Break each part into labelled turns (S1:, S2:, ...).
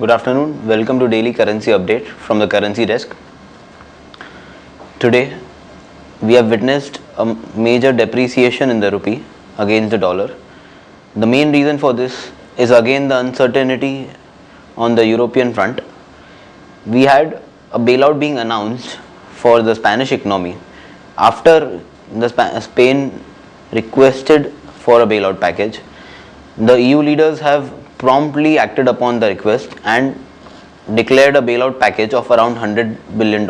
S1: Good afternoon. Welcome to Daily Currency Update from the Currency Desk. Today, we have witnessed a major depreciation in the rupee against the dollar. The main reason for this is again the uncertainty on the European front. We had a bailout being announced for the Spanish economy after Spain requested for a bailout package. The EU leaders have promptly acted upon the request and declared a bailout package of around $100 billion.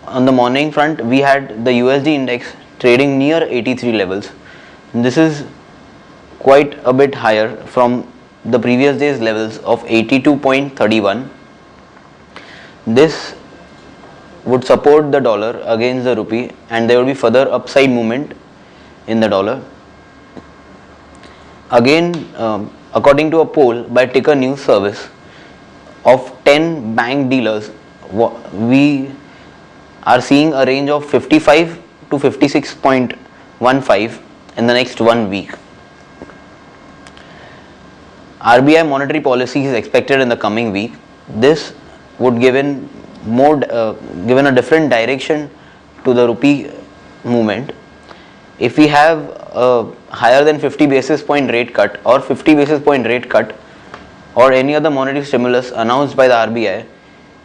S1: On the morning front, we had the USD index trading near 83 levels. This is quite a bit higher from the previous day's levels of 82.31. This would support the dollar against the rupee, and there will be further upside movement in the dollar. Again, according to a poll by Ticker News Service, of 10 bank dealers, we are seeing a range of 55 to 56.15 in the next 1 week. RBI monetary policy is expected in the coming week. This would given a different direction to the rupee movement. If we have a higher than 50 basis point rate cut or 50 basis point rate cut or any other monetary stimulus announced by the RBI,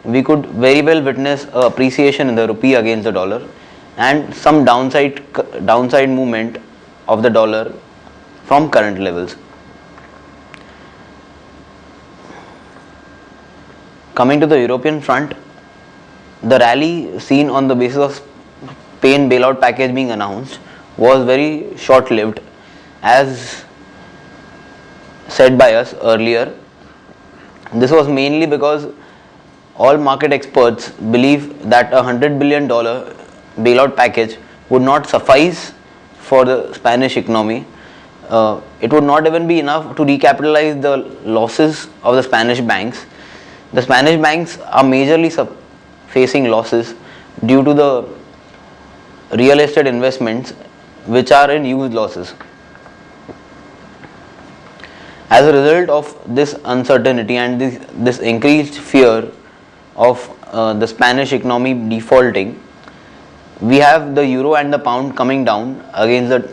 S1: we could very well witness a appreciation in the rupee against the dollar and some downside movement of the dollar from current levels. Coming to the European front, the rally seen on the basis of Spain bailout package being announced was very short-lived, as said by us earlier. This was mainly because all market experts believe that a $100 billion bailout package would not suffice for the Spanish economy. It would not even be enough to recapitalize the losses of the Spanish banks. The Spanish banks are majorly facing losses due to the real estate investments which are in huge losses. As a result of this uncertainty and this increased fear of the Spanish economy defaulting, we have the euro and the pound coming down against the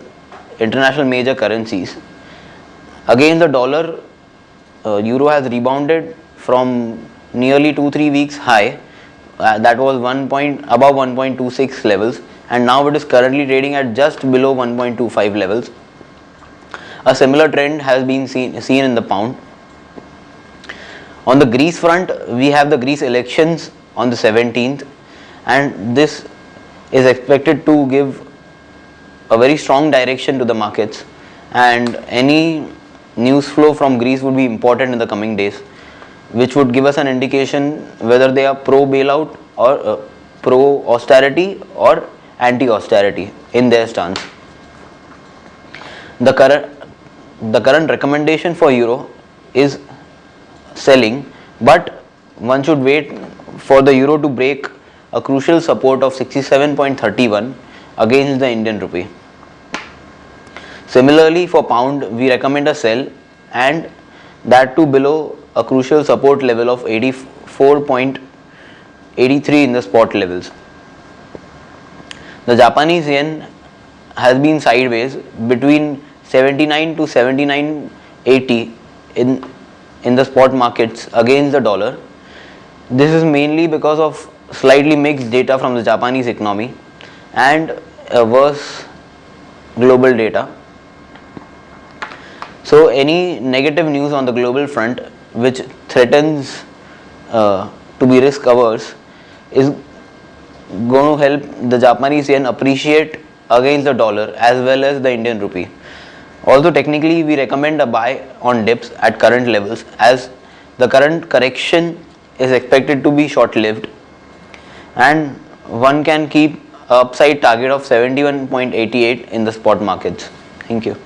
S1: international major currencies. Against the dollar, euro has rebounded from nearly 2-3 weeks high, that was above 1.26 levels, and now it is currently trading at just below 1.25 levels. A similar trend has been seen in the pound. On the Greece front, we have the Greece elections on the 17th, and this is expected to give a very strong direction to the markets, and any news flow from Greece would be important in the coming days, which would give us an indication whether they are pro bailout or pro austerity or anti austerity in their stance. The current recommendation for euro is selling, but one should wait for the euro to break a crucial support of 67.31 against the Indian rupee. Similarly, for pound, we recommend a sell, and that too below a crucial support level of 84.83 in the spot levels. The Japanese yen has been sideways between 79 to 79.80 in the spot markets against the dollar. This is mainly because of slightly mixed data from the Japanese economy and a worse global data. So any negative news on the global front which threatens to be risk averse is going to help the Japanese yen appreciate against the dollar as well as the Indian rupee. Although technically we recommend a buy on dips at current levels, as the current correction is expected to be short-lived, and one can keep an upside target of 71.88 in the spot markets. Thank you.